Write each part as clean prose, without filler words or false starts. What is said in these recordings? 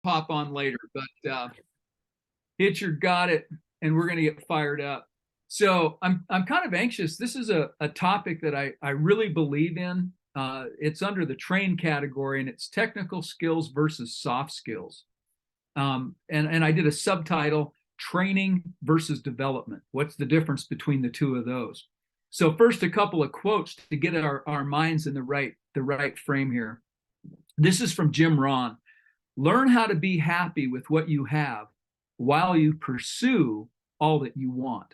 pop on later, but Hitcher got it, and we're going to get fired up. So I'm kind of anxious. This is a topic that I really believe in. It's under the train category, and it's technical skills versus soft skills. And I did a subtitle, training versus development. What's the difference between the two of those? So first, a couple of quotes to get our minds in the right frame here. This is from Jim Rohn. Learn how to be happy with what you have while you pursue all that you want.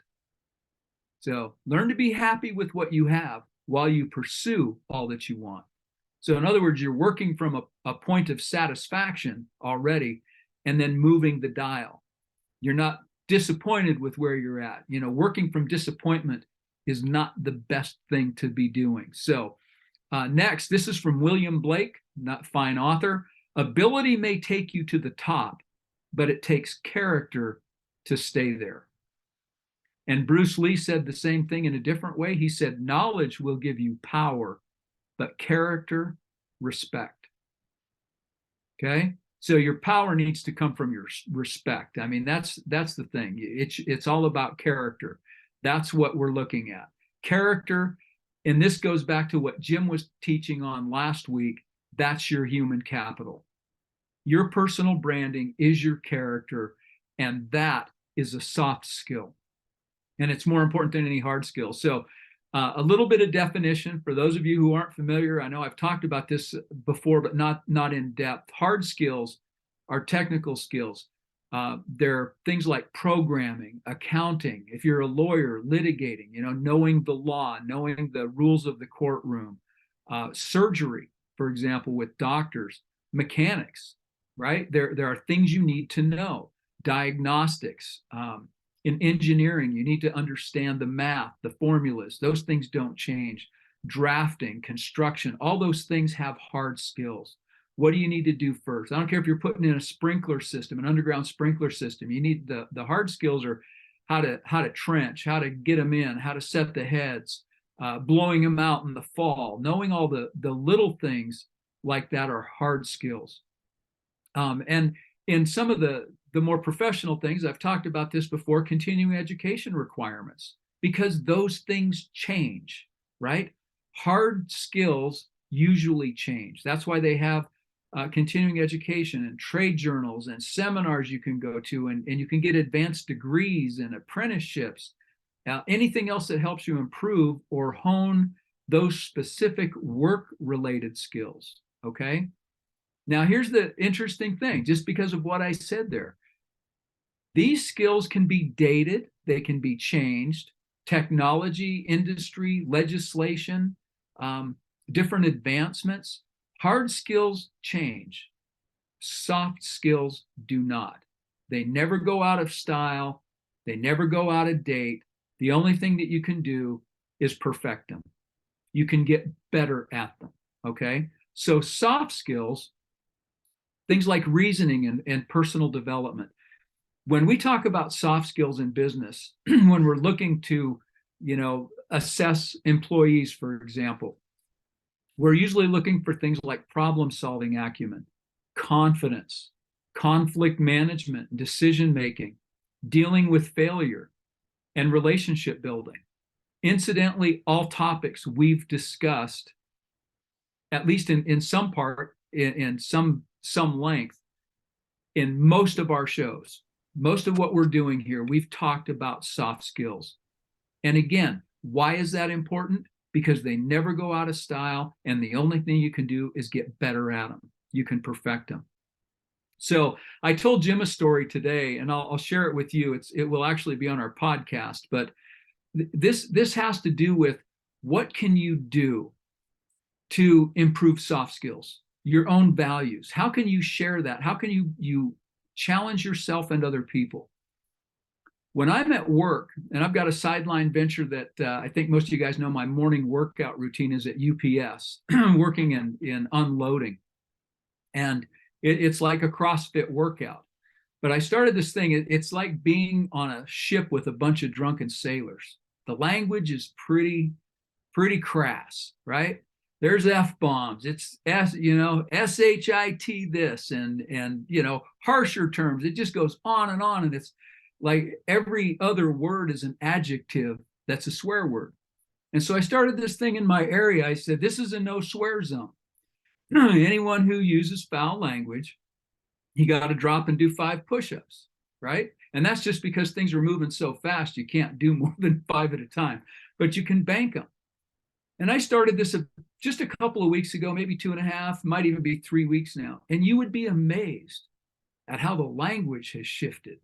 So learn to be happy with what you have while you pursue all that you want. So in other words, you're working from a point of satisfaction already and then moving the dial. You're not disappointed with where you're at. You know, working from disappointment is not the best thing to be doing. So next, this is from William Blake, not fine author. Ability may take you to the top, but it takes character to stay there. And Bruce Lee said the same thing in a different way. He said, knowledge will give you power, but character, respect. Okay? So your power needs to come from your respect. I mean, that's the thing. It's all about character. That's what we're looking at. Character, and this goes back to what Jim was teaching on last week. That's your human capital. Your personal branding is your character, and that is a soft skill. And it's more important than any hard skill. So a little bit of definition for those of you who aren't familiar. I know I've talked about this before, but not in depth. Hard skills are technical skills. They're things like programming, accounting. If you're a lawyer, litigating, knowing the law, knowing the rules of the courtroom, surgery, for example, with doctors, mechanics, right? There are things you need to know. Diagnostics. In engineering, you need to understand the math, the formulas. Those things don't change. Drafting, construction, all those things have hard skills. What do you need to do first? I don't care if you're putting in a sprinkler system, an underground sprinkler system. You need the hard skills are how to trench, how to get them in, how to set the heads, blowing them out in the fall. Knowing all the little things like that are hard skills. And in some of the more professional things, I've talked about this before, continuing education requirements, because those things change, right? Hard skills usually change. That's why they have continuing education and trade journals and seminars you can go to, and you can get advanced degrees and apprenticeships, anything else that helps you improve or hone those specific work-related skills, okay? Now, here's the interesting thing, just because of what I said there. These skills can be dated, they can be changed. Technology, industry, legislation, different advancements. Hard skills change. Soft skills do not. They never go out of style. They never go out of date. The only thing that you can do is perfect them. You can get better at them, okay? So soft skills, things like reasoning and personal development. When we talk about soft skills in business, when we're looking to, assess employees, for example, we're usually looking for things like problem-solving acumen, confidence, conflict management, decision-making, dealing with failure, and relationship building. Incidentally, all topics we've discussed, at least in some part, in some length, in most of our shows. Most of what we're doing here, we've talked about soft skills. And again, why is that important? Because they never go out of style, and the only thing you can do is get better at them. You can perfect them. So I told Jim a story today, and I'll share it with you. It will actually be on our podcast, but this has to do with what can you do to improve soft skills, your own values. How can you share that? How can you challenge yourself and other people? When I'm at work, and I've got a sideline venture that I think most of you guys know, my morning workout routine is at UPS, working in unloading. And it's like a CrossFit workout. But I started this thing, it's like being on a ship with a bunch of drunken sailors. The language is pretty crass, right? there's F-bombs. It's shit this and harsher terms. It just goes on and on. And it's like every other word is an adjective that's a swear word. And so I started this thing in my area. I said, this is a no swear zone. Anyone who uses foul language, you got to drop and do 5 push-ups, right? And that's just because things are moving so fast, you can't do more than 5 at a time, but you can bank them. And I started this just a couple of weeks ago, maybe 2.5, might even be 3 weeks now. And you would be amazed at how the language has shifted.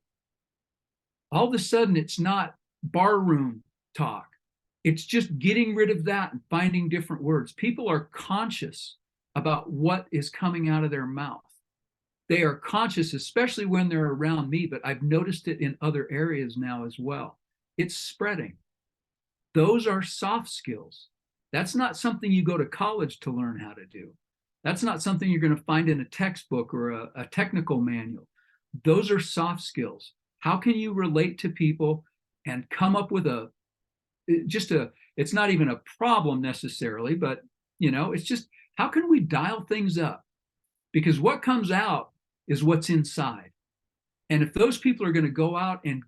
All of a sudden, it's not barroom talk. It's just getting rid of that and finding different words. People are conscious about what is coming out of their mouth. They are conscious, especially when they're around me, but I've noticed it in other areas now as well. It's spreading. Those are soft skills. That's not something you go to college to learn how to do. That's not something you're going to find in a textbook or a technical manual. Those are soft skills. How can you relate to people and come up with it's not even a problem necessarily, but it's just, how can we dial things up? Because what comes out is what's inside. And if those people are going to go out and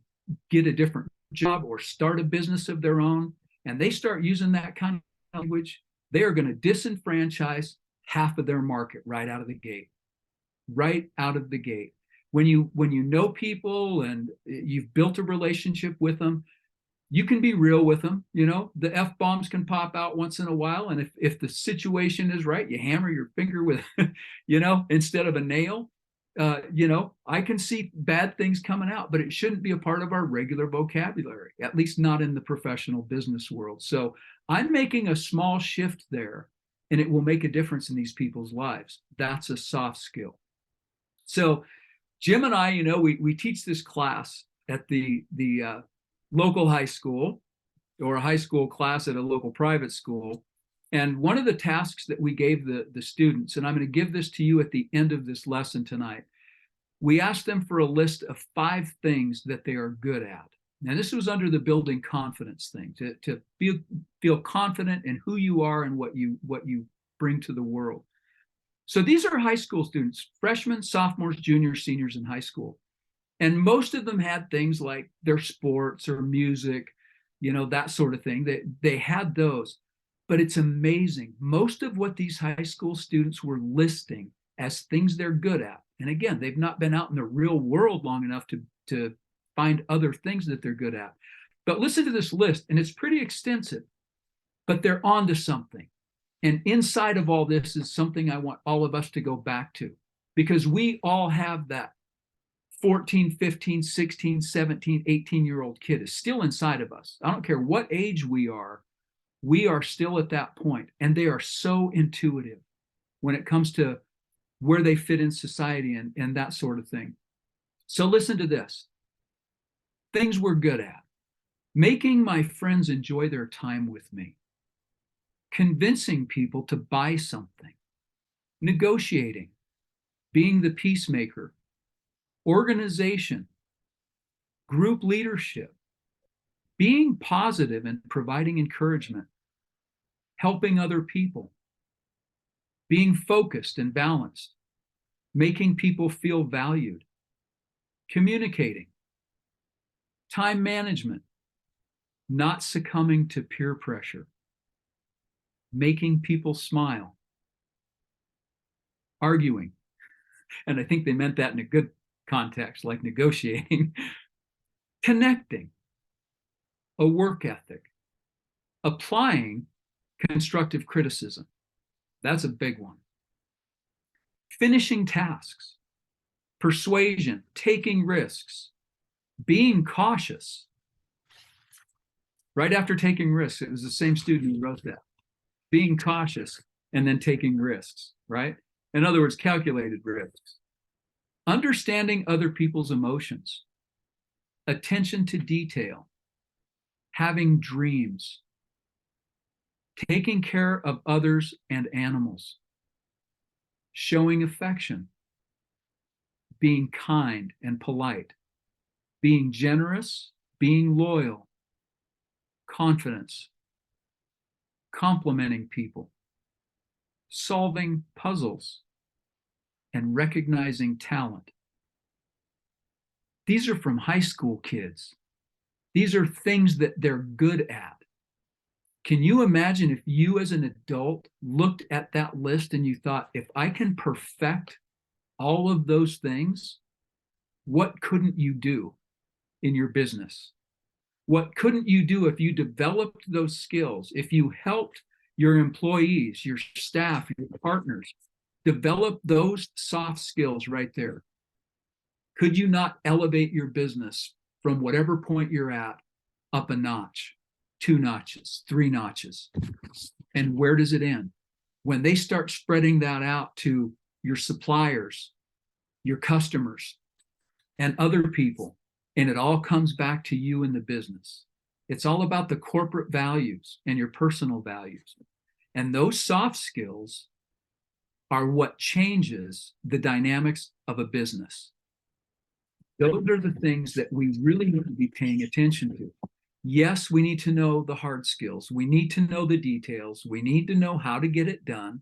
get a different job or start a business of their own, and they start using that kind of language, they are going to disenfranchise half of their market right out of the gate. Right out of the gate. When you know people and you've built a relationship with them, you can be real with them. The F-bombs can pop out once in a while. And if the situation is right, you hammer your finger with, instead of a nail. I can see bad things coming out, but it shouldn't be a part of our regular vocabulary, at least not in the professional business world. So I'm making a small shift there, and it will make a difference in these people's lives. That's a soft skill. So Jim and I, we teach this class at the local high school, or a high school class at a local private school. And one of the tasks that we gave the students, and I'm going to give this to you at the end of this lesson tonight, we asked them for a list of 5 things that they are good at. Now, this was under the building confidence thing, to feel confident in who you are and what you bring to the world. So these are high school students, freshmen, sophomores, juniors, seniors in high school. And most of them had things like their sports or music, that sort of thing. They had those. But it's amazing. Most of what these high school students were listing as things they're good at. And again, they've not been out in the real world long enough to find other things that they're good at. But listen to this list, and it's pretty extensive, but they're onto something. And inside of all this is something I want all of us to go back to, because we all have that 14, 15, 16, 17, 18-year-old kid is still inside of us. I don't care what age we are still at that point. And they are so intuitive when it comes to where they fit in society and that sort of thing. So listen to this. Things we're good at. Making my friends enjoy their time with me. Convincing people to buy something. Negotiating. Being the peacemaker. Organization. Group leadership. Being positive and providing encouragement. Helping other people. Being focused and balanced. Making people feel valued. Communicating. Time management. Not succumbing to peer pressure. Making people smile. Arguing. And I think they meant that in a good context, like negotiating. Connecting. A work ethic. Applying constructive criticism. That's a big one. Finishing tasks. Persuasion. Taking risks. Being cautious. Right after taking risks, it was the same student who wrote that. Being cautious and then taking risks, right? In other words, calculated risks. Understanding other people's emotions. Attention to detail. Having dreams. Taking care of others and animals. Showing affection. Being kind and polite. Being generous. Being loyal. Confidence. Complimenting people. solving puzzles, and recognizing talent. These are from high school kids. These are things that they're good at. Can you imagine if you as an adult looked at that list and you thought, if I can perfect all of those things, what couldn't you do in your business? What couldn't you do if you developed those skills, if you helped your employees, your staff, your partners develop those soft skills right there? Could you not elevate your business from whatever point you're at up a notch, 2 notches, 3 notches? And where does it end? When they start spreading that out to your suppliers, your customers, and other people, and it all comes back to you in the business. It's all about the corporate values and your personal values. And those soft skills are what changes the dynamics of a business. Those are the things that we really need to be paying attention to. Yes, we need to know the hard skills. We need to know the details. We need to know how to get it done.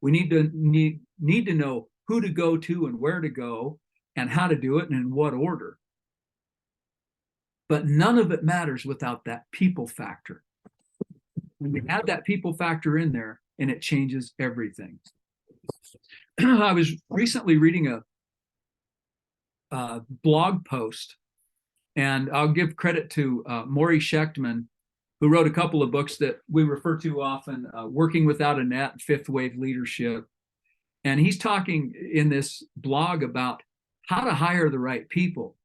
We need to know who to go to and where to go and how to do it and in what order. But none of it matters without that people factor. When we add that people factor in there, and it changes everything. I was recently reading a blog post, and I'll give credit to Maury Schechtman, who wrote a couple of books that we refer to often, Working Without a Net, Fifth Wave Leadership. And he's talking in this blog about how to hire the right people.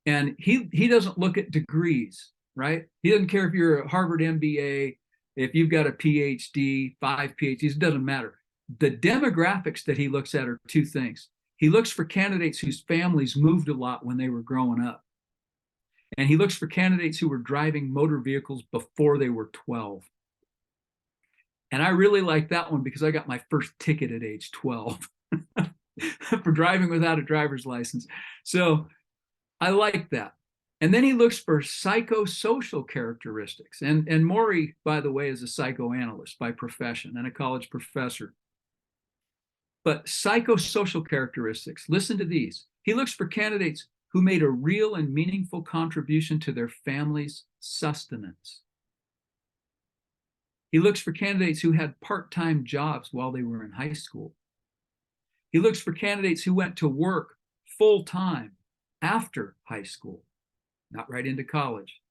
And he doesn't look at degrees, right? He doesn't care if you're a Harvard MBA, if you've got a PhD, 5 PhDs, it doesn't matter. The demographics that he looks at are 2 things. He looks for candidates whose families moved a lot when they were growing up. And he looks for candidates who were driving motor vehicles before they were 12. And I really like that one because I got my first ticket at age 12 for driving without a driver's license. So I like that. And then he looks for psychosocial characteristics. And Maury, by the way, is a psychoanalyst by profession and a college professor. But psychosocial characteristics, listen to these. He looks for candidates who made a real and meaningful contribution to their family's sustenance. He looks for candidates who had part-time jobs while they were in high school. He looks for candidates who went to work full-time after high school, not right into college.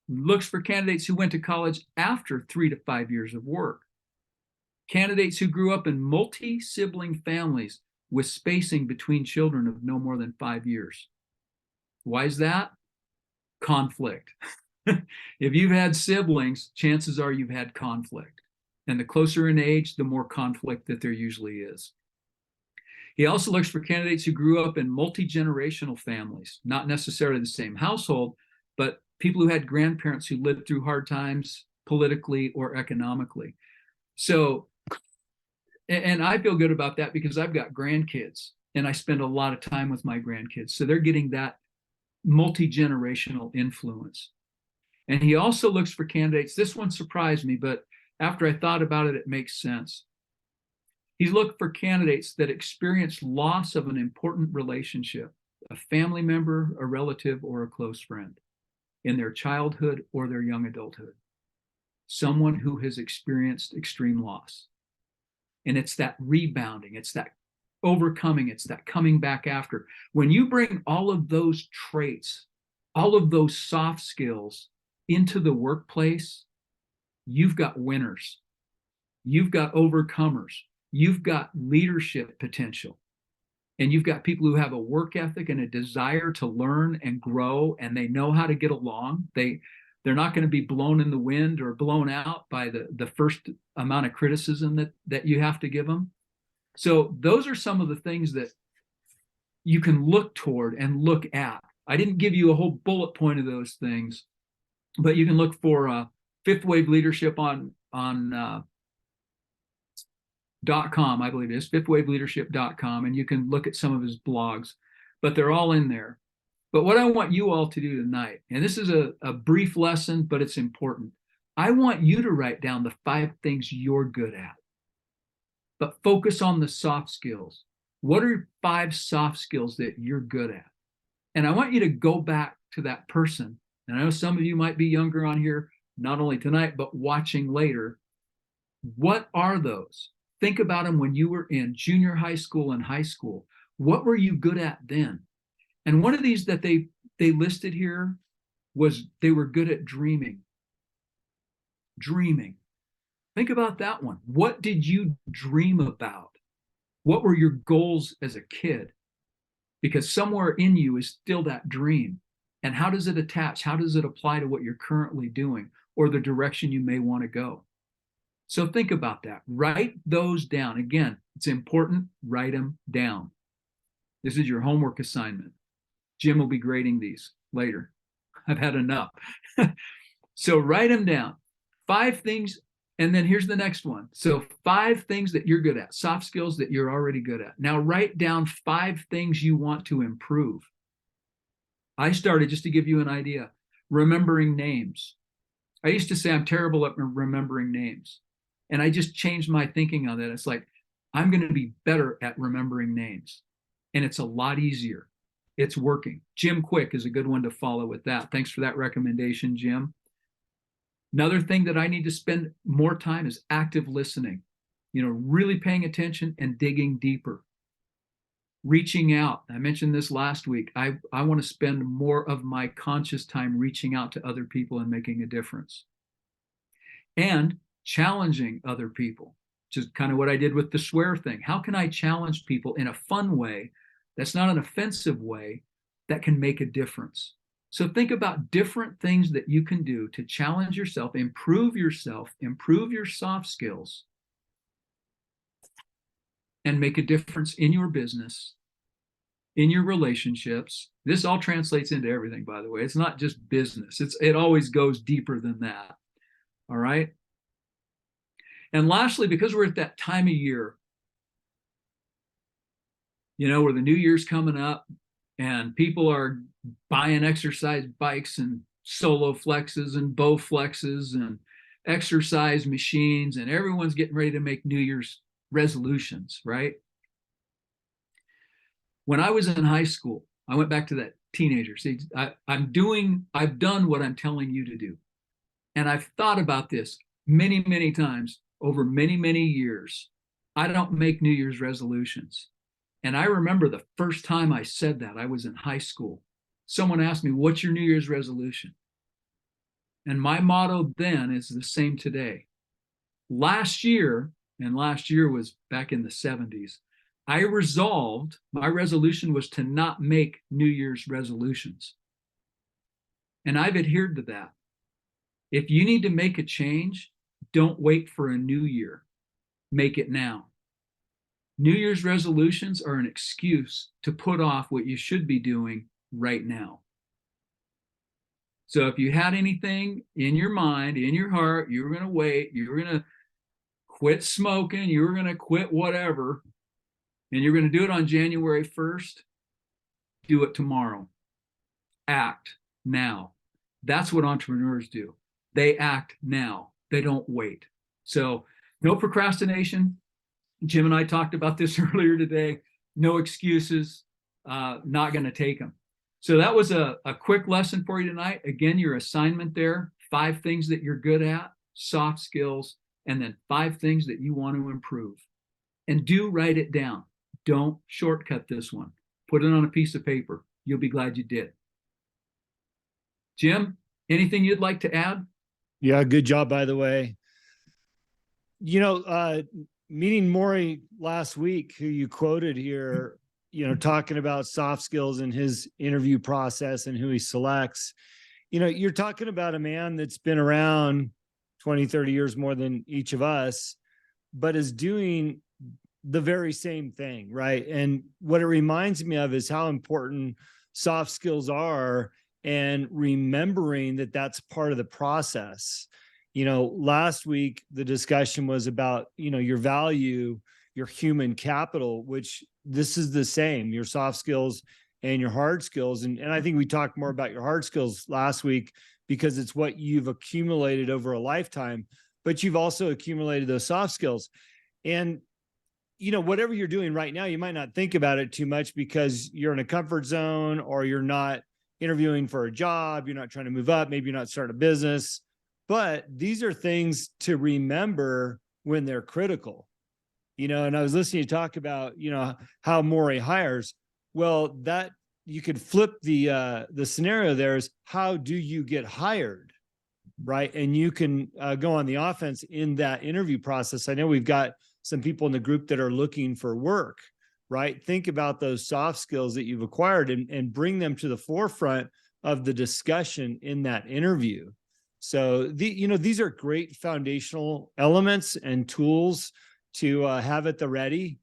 He looks for candidates who went to college after 3 to 5 years of work. Candidates who grew up in multi-sibling families with spacing between children of no more than 5 years. Why is that? Conflict. If you've had siblings, chances are you've had conflict. And the closer in age, the more conflict that there usually is. He also looks for candidates who grew up in multi-generational families, not necessarily the same household, but people who had grandparents who lived through hard times politically or economically. So, and I feel good about that because I've got grandkids and I spend a lot of time with my grandkids. So they're getting that multi-generational influence. And he also looks for candidates. This one surprised me, but after I thought about it, it makes sense. He's looked for candidates that experience loss of an important relationship, a family member, a relative, or a close friend in their childhood or their young adulthood. Someone who has experienced extreme loss. And it's that rebounding, it's that overcoming, it's that coming back after. When you bring all of those traits, all of those soft skills into the workplace, you've got winners. You've got overcomers. You've got leadership potential. And you've got people who have a work ethic and a desire to learn and grow, and they know how to get along. They're not going to be blown in the wind or blown out by the first amount of criticism that you have to give them. So those are some of the things that you can look toward and look at. I didn't give you a whole bullet point of those things, but you can look for Fifth Wave Leadership on .com, I believe it is, fifthwaveleadership.com, and you can look at some of his blogs, but they're all in there. But what I want you all to do tonight, and this is a brief lesson, but it's important. I want you to write down the 5 things you're good at. but focus on the soft skills. What are 5 soft skills that you're good at? And I want you to go back to that person. And I know some of you might be younger on here, not only tonight, but watching later. What are those? Think about them when you were in junior high school and high school. What were you good at then? And one of these that they listed here was they were good at dreaming. Dreaming. Think about that one. What did you dream about? What were your goals as a kid? Because somewhere in you is still that dream. And how does it attach? How does it apply to what you're currently doing or the direction you may want to go? So think about that. Write those down. Again, it's important. Write them down. This is your homework assignment. Jim will be grading these later. I've had enough. So write them down. 5 things. And then here's the next one. So 5 things that you're good at, soft skills that you're already good at. Now write down 5 things you want to improve. I started, just to give you an idea, remembering names. I used to say I'm terrible at remembering names. And I just changed my thinking on that. It's like, I'm going to be better at remembering names. And it's a lot easier. It's working. Jim Quick is a good one to follow with that. Thanks for that recommendation, Jim. Another thing that I need to spend more time is active listening, really paying attention and digging deeper. Reaching out. I mentioned this last week. I want to spend more of my conscious time reaching out to other people and making a difference. And challenging other people, which is kind of what I did with the swear thing. How can I challenge people in a fun way that's not an offensive way that can make a difference? So think about different things that you can do to challenge yourself, improve your soft skills, and make a difference in your business, in your relationships. This all translates into everything, by the way. It's not just business. It always goes deeper than that. All right. And lastly, because we're at that time of year, where the new year's coming up and people are buying exercise bikes and solo flexes and bow flexes and exercise machines, and everyone's getting ready to make New Year's resolutions, right? When I was in high school, I went back to that teenager. See, I've done what I'm telling you to do. And I've thought about this many, many times over many, many years. I don't make New Year's resolutions. And I remember the first time I said that, I was in high school. Someone asked me, what's your New Year's resolution? And my motto then is the same today. Last year was back in the 70s, my resolution was to not make New Year's resolutions. And I've adhered to that. If you need to make a change, don't wait for a new year. Make it now. New Year's resolutions are an excuse to put off what you should be doing right now. So if you had anything in your mind, in your heart, you were going to wait, you were going to quit smoking, you were going to quit whatever, and you're going to do it on January 1st, do it tomorrow. Act now. That's what entrepreneurs do. They act now. They don't wait. So no procrastination. Jim and I talked about this earlier today. No excuses. Not going to take them. So that was a quick lesson for you tonight. Again, your assignment there, 5 things that you're good at, soft skills, and then 5 things that you want to improve. And do write it down. Don't shortcut this one. Put it on a piece of paper. You'll be glad you did. Jim, anything you'd like to add? Yeah, good job, by the way. Meeting Maury last week, who you quoted here, talking about soft skills in his interview process and who he selects, you're talking about a man that's been around 20, 30 years more than each of us, but is doing the very same thing, right? And what it reminds me of is how important soft skills are, and remembering that that's part of the process. Last week, the discussion was about, your value, your human capital, which this is the same, your soft skills and your hard skills. And I think we talked more about your hard skills last week because it's what you've accumulated over a lifetime, but you've also accumulated those soft skills. And whatever you're doing right now, you might not think about it too much because you're in a comfort zone, or you're not interviewing for a job. You're not trying to move up. Maybe you're not starting a business, but these are things to remember when they're critical, and I was listening to you talk about, how Maury hires. Well, that you could flip the scenario there is, how do you get hired? Right. And you can go on the offense in that interview process. I know we've got some people in the group that are looking for work, right? Think about those soft skills that you've acquired, and bring them to the forefront of the discussion in that interview. So these are great foundational elements and tools to have at the ready.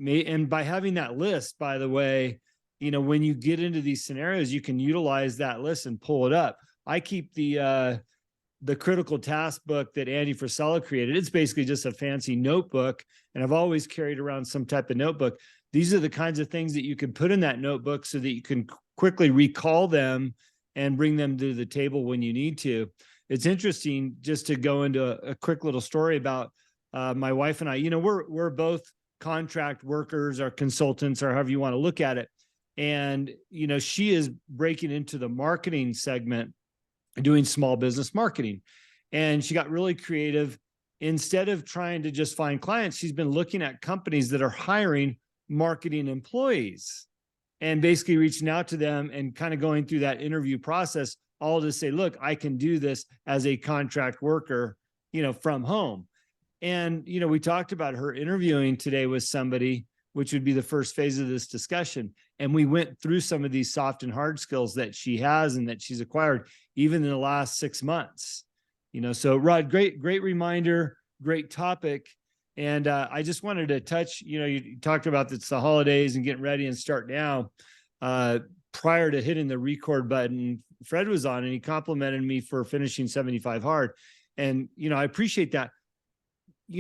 And by having that list, by the way, when you get into these scenarios, you can utilize that list and pull it up. I keep the critical task book that Andy Frisella created. It's basically just a fancy notebook, and I've always carried around some type of notebook. These are the kinds of things that you can put in that notebook so that you can quickly recall them and bring them to the table when you need to. It's interesting, just to go into a quick little story about my wife and I. We're both contract workers or consultants, or however you want to look at it. And, she is breaking into the marketing segment, doing small business marketing. And she got really creative. Instead of trying to just find clients, she's been looking at companies that are hiring marketing employees, and basically reaching out to them and kind of going through that interview process, all to say, look, I can do this as a contract worker, from home. And, we talked about her interviewing today with somebody, which would be the first phase of this discussion. And we went through some of these soft and hard skills that she has and that she's acquired even in the last 6 months. So Rod, great reminder, great topic. And I just wanted to touch, you talked about it's the holidays and getting ready and start now. Prior to hitting the record button, Fred was on and he complimented me for finishing 75 hard. And, I appreciate that.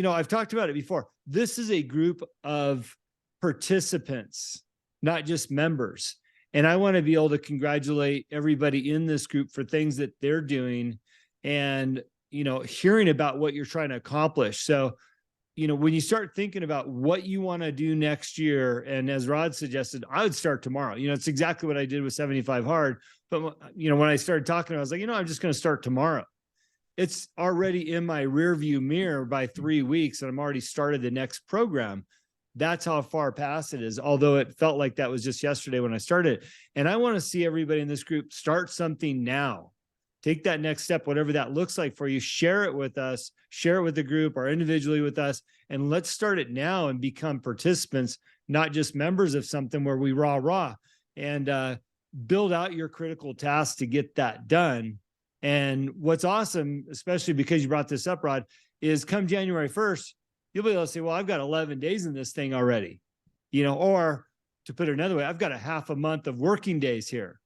I've talked about it before. This is a group of participants, not just members. And I want to be able to congratulate everybody in this group for things that they're doing, and, hearing about what you're trying to accomplish. So, when you start thinking about what you want to do next year, and as Rod suggested, I would start tomorrow. It's exactly what I did with 75 hard. But, when I started talking, I was like, I'm just going to start tomorrow. It's already in my rearview mirror by 3 weeks, and I'm already started the next program. That's how far past it is, although it felt like that was just yesterday when I started. And I want to see everybody in this group start something now. Take that next step, whatever that looks like for you. Share it with us, share it with the group, or individually with us, and let's start it now and become participants, not just members of something where we rah, and build out your critical tasks to get that done. And what's awesome, especially because you brought this up, Rod, is come January 1st, you'll be able to say, well, I've got 11 days in this thing already, or to put it another way, I've got a half a month of working days here.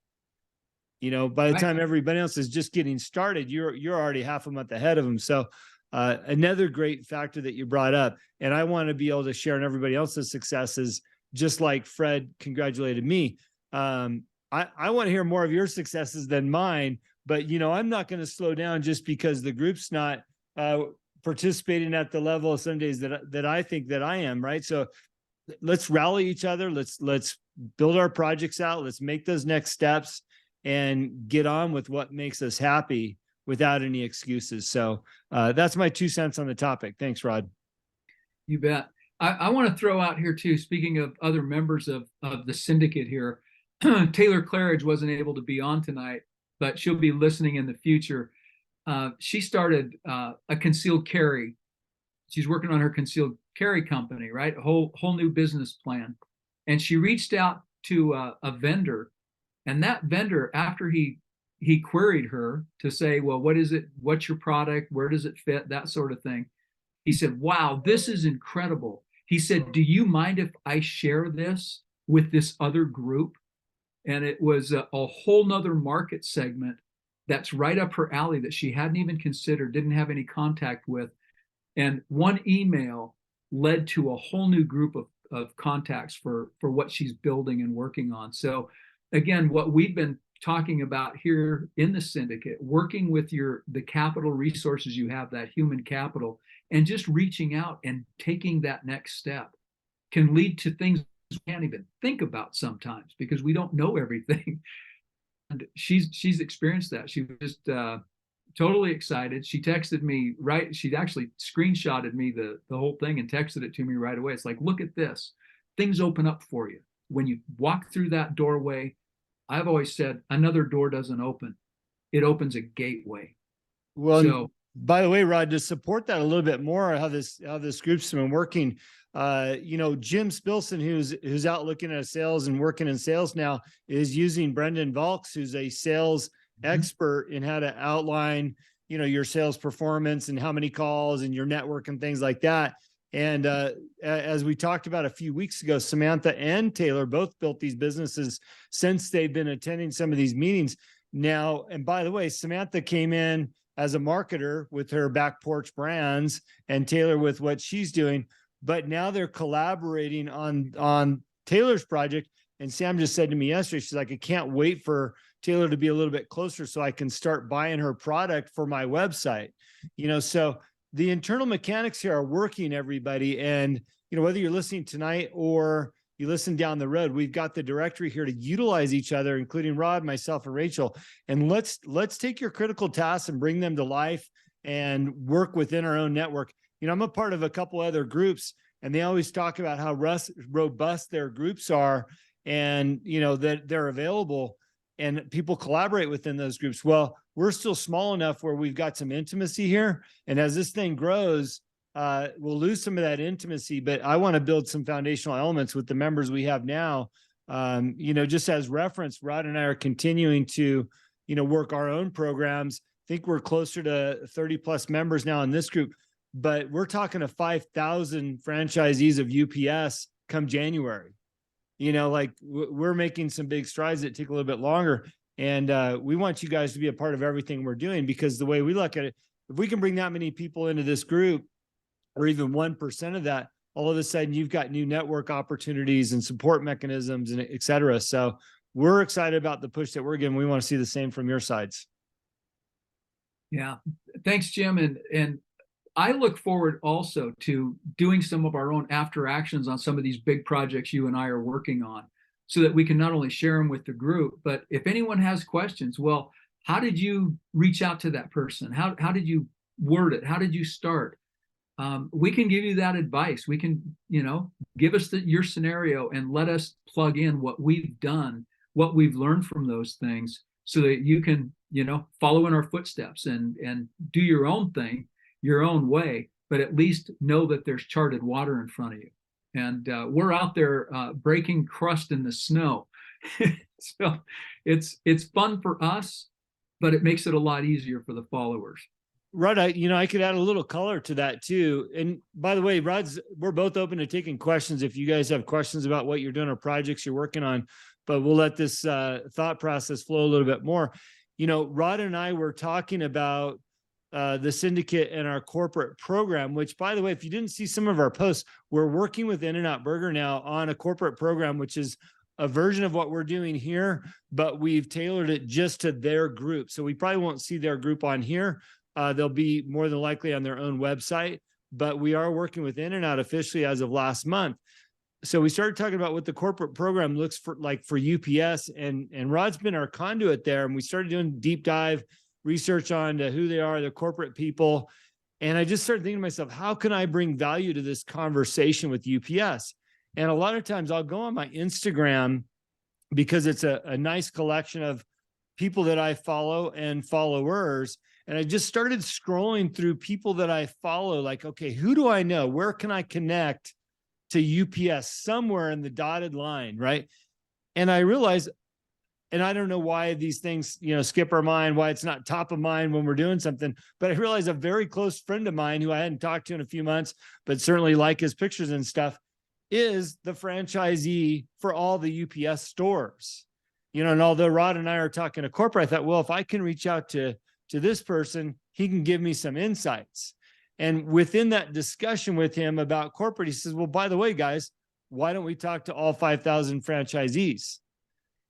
By the time everybody else is just getting started, you're already half a month ahead of them. So another great factor that you brought up, and I want to be able to share in everybody else's successes, just like Fred congratulated me. I want to hear more of your successes than mine, but I'm not going to slow down just because the group's not participating at the level of some days that I think that I am, right? So let's rally each other. Let's build our projects out. Let's make those next steps and get on with what makes us happy without any excuses. So that's my 2 cents on the topic. Thanks, Rod. You bet. I want to throw out here too, speaking of other members of the syndicate here, Taylor Claridge wasn't able to be on tonight, but she'll be listening in the future. She started a concealed carry. She's working on her concealed carry company, right? A whole new business plan. And she reached out to a vendor, and that vendor, after he queried her to say, well, what is it? What's your product? Where does it fit? That sort of thing. He said, wow, this is incredible. He said, do you mind if I share this with this other group? And it was a whole nother market segment that's right up her alley that she hadn't even considered, didn't have any contact with. And one email led to a whole new group of contacts for what she's building and working on. So again, what we've been talking about here in the syndicate, working with the capital resources you have, that human capital, and just reaching out and taking that next step. can lead to things we can't even think about sometimes because we don't know everything. And she's experienced that. She was just totally excited. She texted me right. She'd actually screenshotted me the whole thing and texted it to me right away. It's like, look at this. Things open up for you when you walk through that doorway. I've always said another door doesn't open; it opens a gateway. Well, So, by the way, Rod, to support that a little bit more, how this group's been working, Jim Spilson, who's out looking at sales and working in sales now, is using Brendan Valks, who's a sales expert in how to outline, your sales performance and how many calls and your network and things like that. And as we talked about a few weeks ago, Samantha and Taylor both built these businesses since they've been attending some of these meetings now. And by the way, Samantha came in as a marketer with her back porch brands and Taylor with what she's doing, but now they're collaborating on Taylor's project. And Sam just said to me yesterday, she's like, I can't wait for Taylor to be a little bit closer so I can start buying her product for my website. So the internal mechanics here are working, everybody. And, whether you're listening tonight or you listen down the road, we've got the directory here to utilize each other, including Rod, myself, and Rachel. And let's take your critical tasks and bring them to life and work within our own network. I'm a part of a couple other groups, and they always talk about how robust their groups are and, that they're available and people collaborate within those groups. Well, we're still small enough where we've got some intimacy here. And as this thing grows, we'll lose some of that intimacy, but I want to build some foundational elements with the members we have now. Just as reference, Rod and I are continuing to, work our own programs. I think we're closer to 30 plus members now in this group, but we're talking to 5,000 franchisees of UPS come January. We're making some big strides that take a little bit longer. And we want you guys to be a part of everything we're doing, because the way we look at it, if we can bring that many people into this group, or even 1% of that, all of a sudden you've got new network opportunities and support mechanisms and et cetera. So we're excited about the push that we're giving. We want to see the same from your sides. Yeah. Thanks, Jim. And I look forward also to doing some of our own after actions on some of these big projects you and I are working on, so that we can not only share them with the group, but if anyone has questions, well, how did you reach out to that person? How did you word it? How did you start? We can give you that advice. We can, give us your scenario and let us plug in what we've done, what we've learned from those things, so that you can, follow in our footsteps and do your own thing, your own way, but at least know that there's charted water in front of you. And we're out there breaking crust in the snow. So it's fun for us, but it makes it a lot easier for the followers. Rod, I could add a little color to that too. And by the way, we're both open to taking questions if you guys have questions about what you're doing or projects you're working on, but we'll let this thought process flow a little bit more. Rod and I were talking about the Syndicate and our corporate program, which, by the way, if you didn't see some of our posts, we're working with In-N-Out Burger now on a corporate program, which is a version of what we're doing here, but we've tailored it just to their group. So we probably won't see their group on here. They'll be more than likely on their own website, but we are working with In-N-Out officially as of last month. So we started talking about what the corporate program looks for UPS, and Rod's been our conduit there. And we started doing deep dive research on who they are, the corporate people. And I just started thinking to myself, how can I bring value to this conversation with UPS? And a lot of times I'll go on my Instagram, because it's a nice collection of people that I follow and followers. And I just started scrolling through people that I follow, like, okay, who do I know? Where can I connect to UPS somewhere in the dotted line, right? And I realized, and I don't know why these things, skip our mind, why it's not top of mind when we're doing something, but I realized a very close friend of mine who I hadn't talked to in a few months, but certainly like his pictures and stuff, is the franchisee for all the UPS stores. And although Rod and I are talking to corporate, I thought, well, if I can reach out to this person, he can give me some insights. And within that discussion with him about corporate, he says, well, by the way, guys, why don't we talk to all 5,000 franchisees?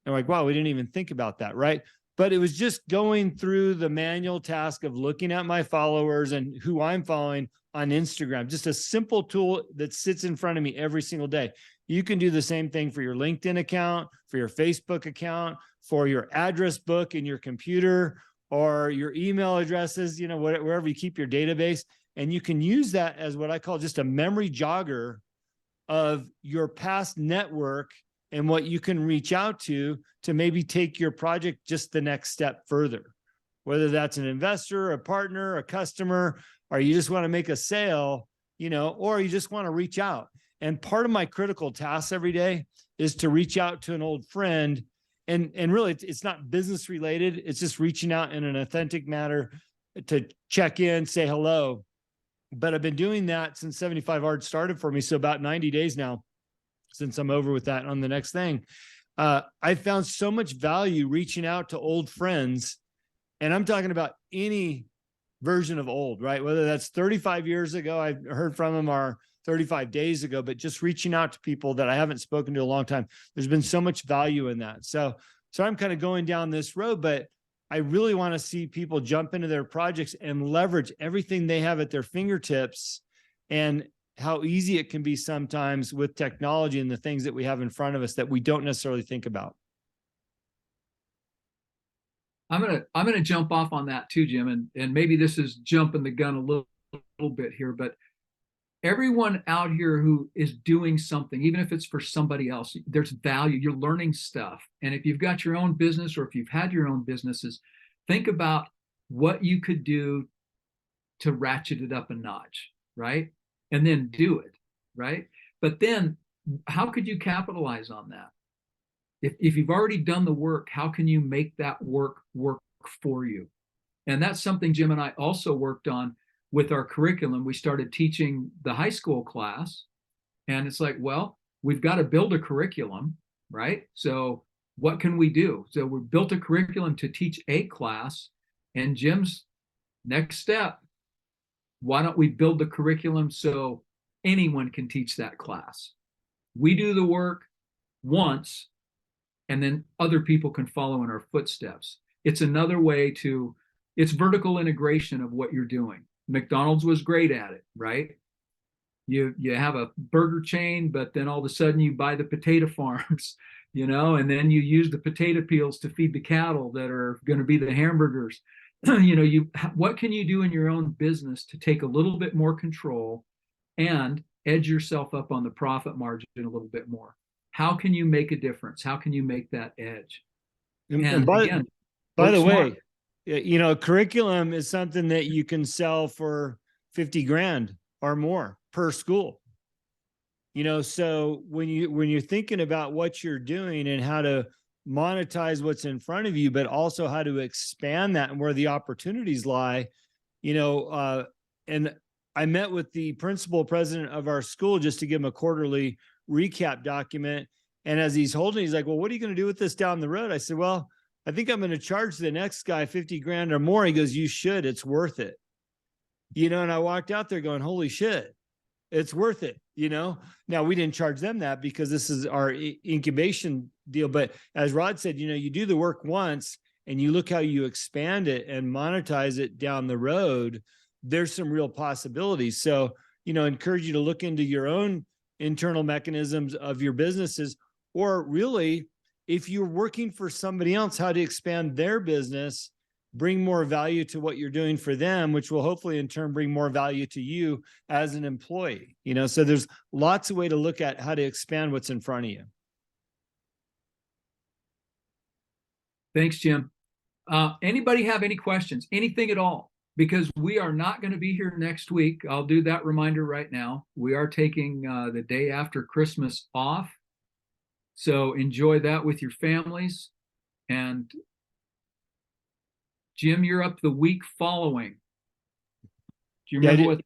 And we're like, wow, we didn't even think about that, right? But it was just going through the manual task of looking at my followers and who I'm following on Instagram, just a simple tool that sits in front of me every single day. You can do the same thing for your LinkedIn account, for your Facebook account, for your address book in your computer, or your email addresses, you know, wherever you keep your database. And you can use that as what I call just a memory jogger of your past network and what you can reach out to maybe take your project just the next step further, whether that's an investor, a partner, a customer, or you just want to make a sale, you know, or you just want to reach out. And part of my critical tasks every day is to reach out to an old friend. And really, it's not business related. It's just reaching out in an authentic manner to check in, say hello. But I've been doing that since 75 Hard started for me. So about 90 days now, since I'm over with that on the next thing. I found so much value reaching out to old friends. And I'm talking about any version of old, right? Whether that's 35 years ago, I heard from them, or 35 days ago, but just reaching out to people that I haven't spoken to in a long time. There's been so much value in that. So I'm kind of going down this road, but I really want to see people jump into their projects and leverage everything they have at their fingertips, and how easy it can be sometimes with technology and the things that we have in front of us that we don't necessarily think about. I'm gonna jump off on that too, Jim, and maybe this is jumping the gun a little bit here, but everyone out here who is doing something, even if it's for somebody else, there's value. You're learning stuff. And if you've got your own business, or if you've had your own businesses, think about what you could do to ratchet it up a notch, right? And then do it, right? But then how could you capitalize on that? If you've already done the work, how can you make that work for you? And that's something Jim and I also worked on with our curriculum. We started teaching the high school class, and it's like, well, we've got to build a curriculum, right? So what can we do? So we built a curriculum to teach a class, and Jim's next step, why don't we build the curriculum so anyone can teach that class? We do the work once, and then other people can follow in our footsteps. It's another way to, it's vertical integration of what you're doing. McDonald's was great at it, right? You have a burger chain, but then all of a sudden you buy the potato farms, you know, and then you use the potato peels to feed the cattle that are going to be the hamburgers. You know, what can you do in your own business to take a little bit more control and edge yourself up on the profit margin a little bit more? How can you make a difference? How can you make that edge? And by the way, you know, curriculum is something that you can sell for 50 grand or more per school. You know, so when you're thinking about what you're doing and how to monetize what's in front of you, but also how to expand that and where the opportunities lie, you know, and I met with the principal president of our school just to give him a quarterly recap document. And as he's holding, he's like, well, what are you going to do with this down the road? I said, well, I think I'm going to charge the next guy 50 grand or more. He goes, you should, it's worth it. You know, and I walked out there going, holy shit, it's worth it. You know, now we didn't charge them that because this is our incubation deal. But as Rod said, you know, you do the work once and you look how you expand it and monetize it down the road, there's some real possibilities. So, you know, encourage you to look into your own internal mechanisms of your businesses, or really, if you're working for somebody else, how to expand their business, bring more value to what you're doing for them, which will hopefully in turn bring more value to you as an employee. You know, so there's lots of way to look at how to expand what's in front of you. Thanks, Jim. Anybody have any questions, anything at all? Because we are not going to be here next week. I'll do that reminder right now. We are taking the day after Christmas off. So enjoy that with your families. And Jim, you're up the week following. Do you remember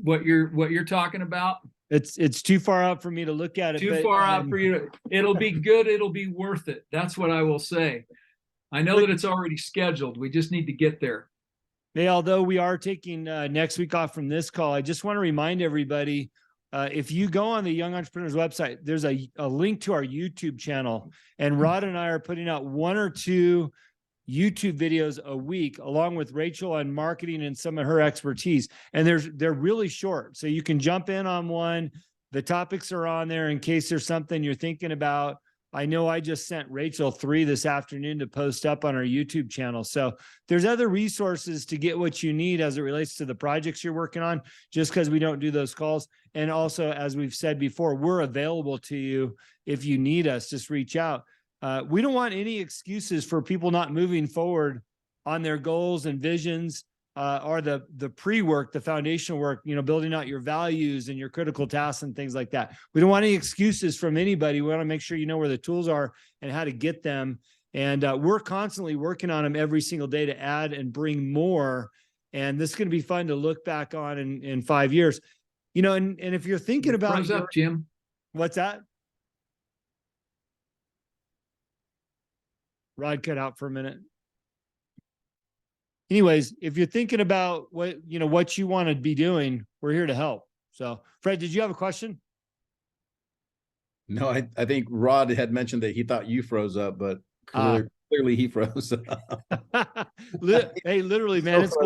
what you're talking about? It's too far out for me to look at it. Too far out for you. It'll be good. It'll be worth it. That's what I will say. I know that it's already scheduled. We just need to get there. Hey, although we are taking next week off from this call, I just want to remind everybody, if you go on the Young Entrepreneurs website, there's a link to our YouTube channel. And Rod and I are putting out 1 or 2 YouTube videos a week, along with Rachel on marketing and some of her expertise. And they're really short. So you can jump in on one. The topics are on there in case there's something you're thinking about. I know I just sent Rachel 3 this afternoon to post up on our YouTube channel. So there's other resources to get what you need as it relates to the projects you're working on, just because we don't do those calls. And also, as we've said before, we're available to you if you need us. Just reach out. We don't want any excuses for people not moving forward on their goals and visions, or the pre-work, the foundational work, building out your values and your critical tasks and things like that. We don't want any excuses from anybody. We want to make sure you know where the tools are and how to get them. And we're constantly working on them every single day to add and bring more. And this is going to be fun to look back on in 5 years. And if you're thinking about Thumbs up, Jim. What's that? Rod cut out for a minute. Anyways, if you're thinking about what you want to be doing, we're here to help. So, Fred, did you have a question? No, I think Rod had mentioned that he thought you froze up, but clearly he froze up. Hey, literally, man, it's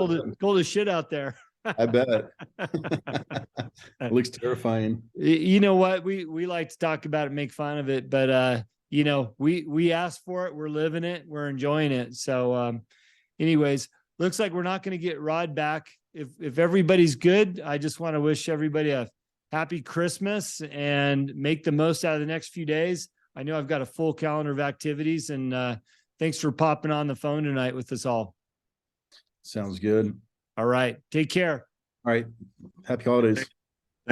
cold as shit out there. I bet. It looks terrifying. You know what? We like to talk about it, make fun of it, but we asked for it, we're living it, we're enjoying it. So anyways, looks like we're not going to get Rod back. If everybody's good, I just want to wish everybody a happy Christmas and make the most out of the next few days. I know I've got a full calendar of activities, and thanks for popping on the phone tonight with us all. Sounds good. All right. Take care. All right. Happy holidays.